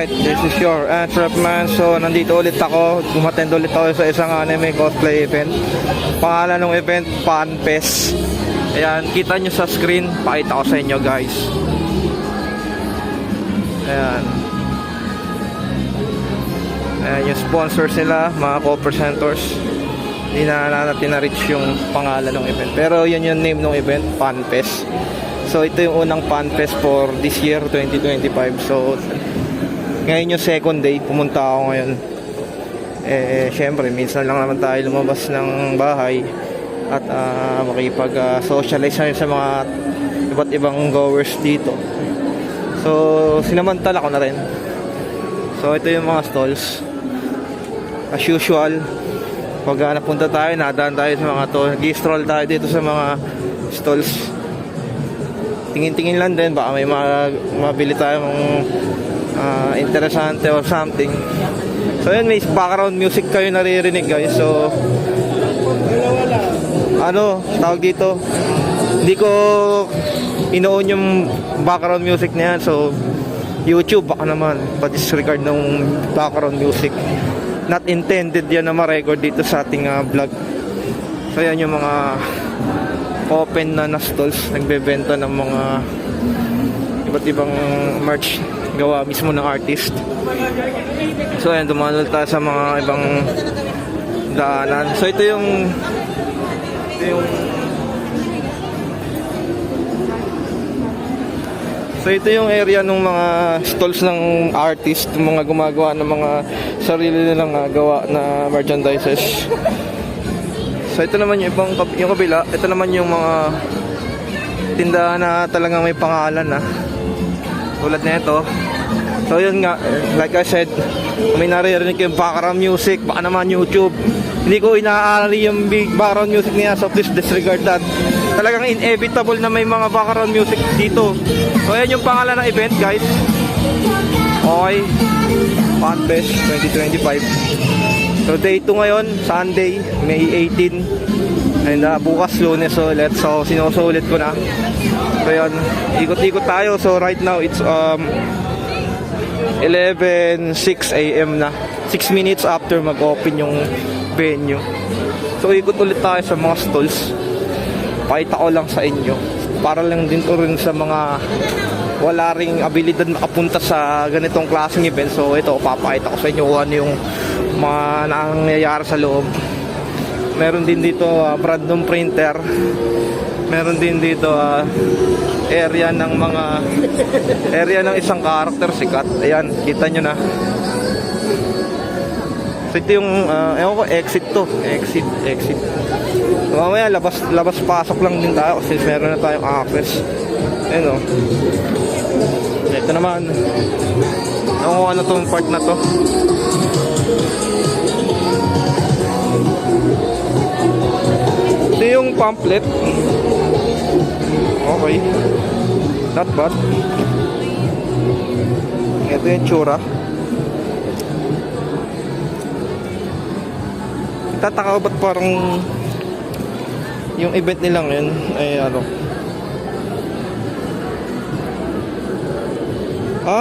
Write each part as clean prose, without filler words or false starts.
Alright, this is your Antrepman. So, nandito ulit ako. Umattend ulit ako sa isang anime cosplay event. Pangalan ng event, FanFest. Ayan, kita nyo sa screen. Pakita ko sa inyo, guys. Ayan. Ayan yung sponsors nila, mga co-presenters. Hindi na natin na-reach yung pangalan ng event. Pero yun yung name ng event, FanFest. So ito yung unang FanFest for this year, 2025. So ngayon yung second day, pumunta ako ngayon. Syempre, minsan lang naman tayo lumabas ng bahay at makipag-socialize sa mga iba't ibang goers dito. So sinamantala ko na rin. So ito yung mga stalls. As usual, pag napunta tayo, nadaan tayo sa mga to, nag-stroll tayo dito sa mga stalls. Tingin-tingin lang din, baka may mabili tayong interesante or something. So yun, may background music kayo naririnig, guys. So ano, tawag dito, hindi ko inoon yung background music na yan. So YouTube, baka naman pa-disregard ng background music. Not intended yan na ma-record dito sa ating vlog. So yan yung mga open na stalls, nagbebenta ng mga iba't ibang merch gawa mismo ng artist. So ayan, dumanol tayo sa mga ibang daanan. So ito yung area ng mga stalls ng artist, mga gumagawa ng mga sarili nilang gawa na merchandises. So ito naman yung yung kabila, ito naman yung mga tindahan na talagang may pangalan na. Tulad na ito. So yun nga, like I said, kung may naririnig yung background music, baka naman YouTube. Hindi ko inaali yung big background music niya, so please disregard that. Talagang inevitable na may mga background music dito. So yan yung pangalan ng event, guys. Okay, FanFest 2025. So day 2 ngayon, Sunday, May 18. And bukas Lunes ulit. So sinusulit ko na. So yan, ikot-ikot tayo. So right now it's 11:06 AM na. 6 minutes after mag-open yung venue. So ikot ulit tayo sa mga stalls. Pakita ko lang sa inyo. Para lang din to rin sa mga wala ring abilidad makapunta sa ganitong klaseng event. So ito, papakita ko sa inyo kung ano yung mga nangyayari sa loob. Meron din dito random printer. Meron din dito area ng isang character sikat. Ayan, kita nyo na. So ito yung ewan ko, exit to. Exit. So, mamaya labas pasok lang din tayo kasi meron na tayong access. Ayun o. Ito naman. Ano tong part na to. Ito yung pamphlet. Okay. Not bad. Ito yung tsura. Tataka ko ba't parang yung event nila ngayon ay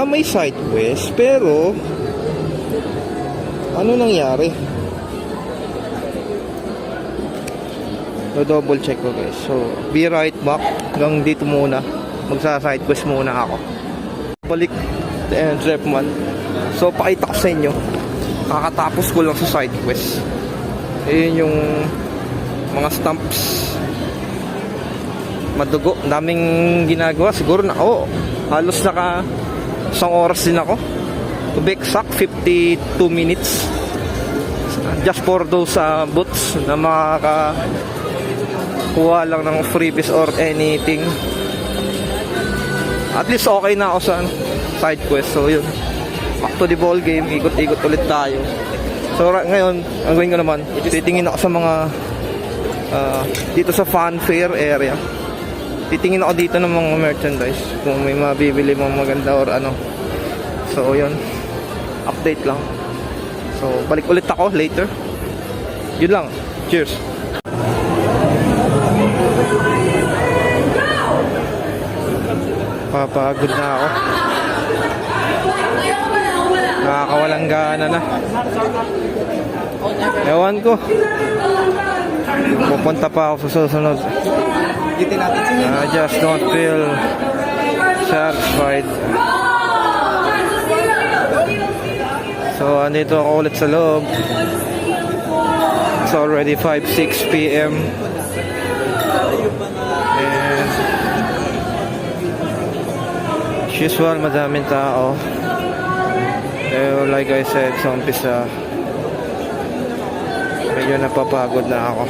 may side quest, pero ano nangyari? So double check ko, guys. So be right back. Hanggang dito muna, magsa-side quest muna ako. Balik the Antrepman. So pakita ko sa inyo, kakatapos ko lang sa side quest. Ayun yung mga stamps. Madugo, daming ginagawa. Siguro na halos naka isang oras din ako. To be exact, 52 minutes just for those boots na makakakuha lang ng freebies or anything. At least okay na ako sa side quest. So yun, back to the ball game. Ikot-ikot ulit tayo. So ngayon, ang gawin ko naman, titingin ako sa mga dito sa fan fair area. Titingin ako dito ng mga merchandise kung may mabibili mong maganda or ano. So yun, update lang. So balik ulit ako later. Yun lang. Cheers. Papagod na ako. nawalang gana na. Ewan ko. Pupunta pa ako sa susunod. I just don't feel satisfied. So, andito ako ulit sa loob. It's already 5:06 p.m. And as usual, madaming tao. Pero like I said sa umpisa, medyo napapagod na ako.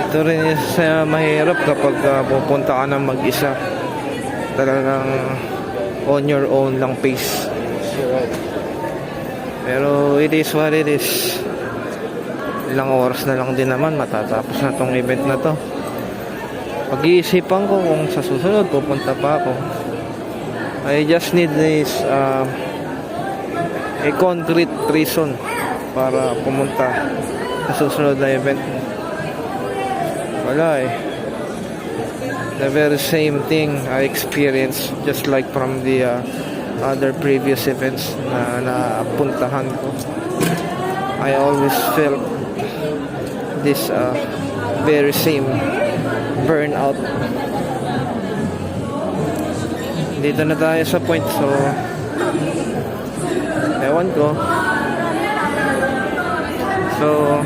Ito rin isa mahirap kapag pupunta ka ng mag-isa. Talagang on your own lang pace. Pero it is what it is. Ilang oras na lang din naman matatapos na tong event na to. Pag-iisipan ko kung sa susunod pupunta pa ako. I just need this a concrete reason para pumunta sa susunod na event. Wala eh. The very same thing I experienced just like from the other previous events na napuntahan ko. I always felt this very same burnout. Dito na tayo sa point, so ewan ko. So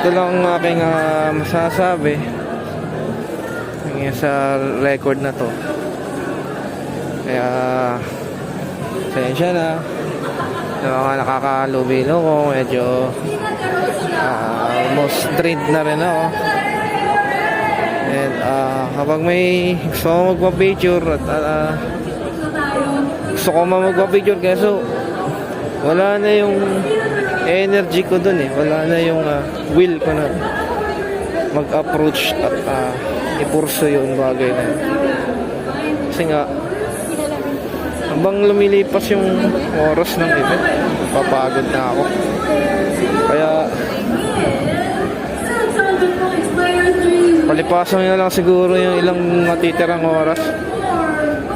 ito lang ang aking masasabi sa record na to. Kaya pasensya na sa mga nakakalubilo ko. Medyo almost drained na rin ako. And kapag may gusto ko magpa-picture at gusto ko magpa-picture, kaso wala na yung energy ko dun eh. Wala na yung will ko na mag-approach at ipurso yung bagay na yun. Kasi nga habang lumilipas yung oras ng event, papagod na ako. Kaya palipasan nyo lang siguro yung ilang matitirang oras.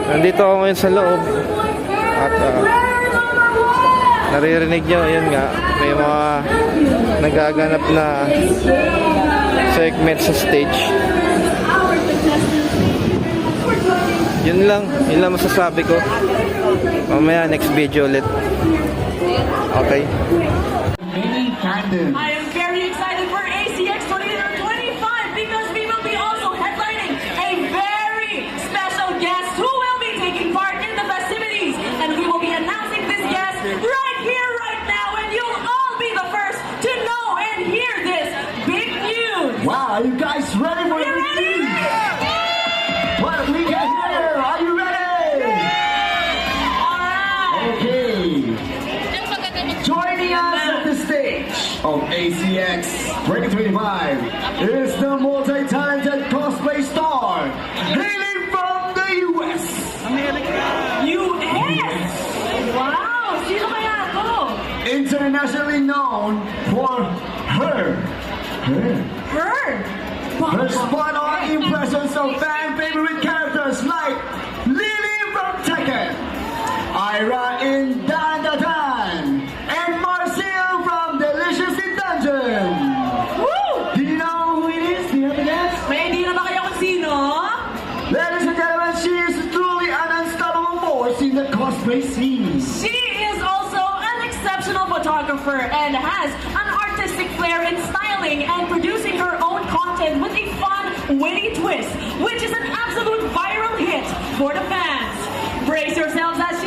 Nandito ako ngayon sa loob at naririnig nyo, yun nga, may mga nagaganap na segment sa stage. Yun lang masasabi ko. Mamaya next video ulit. Okay. I am very excited for ACX 2025 because we will be also headlining a very special guest who will be taking part in the festivities, and we will be announcing this guest right here, right now, and you'll all be the first to know and hear this big news. Wow, are you guys ready for You the ready? What we got here? Are you ready? Alright. Okay. Joining us at the stage of ACX 2025 is the multi-talented cosplay star hailing from the US. US! Wow! Sino kaya to? Internationally known for her spot-on impressions of fan-favorite characters like Lily from Tekken, Ira in Dan Da Dan, and Marcel from Delicious in Dungeon. Woo! Do you know who it is? Do you have a guess? May hindi na ba kayo kung sino? Ladies and gentlemen, she is truly an unstoppable force in the cosplay scene. She is also an exceptional photographer and has an artistic flair in styling and producing her own content with a fun, witty twist, which is an absolute viral hit for the fans. Brace yourselves as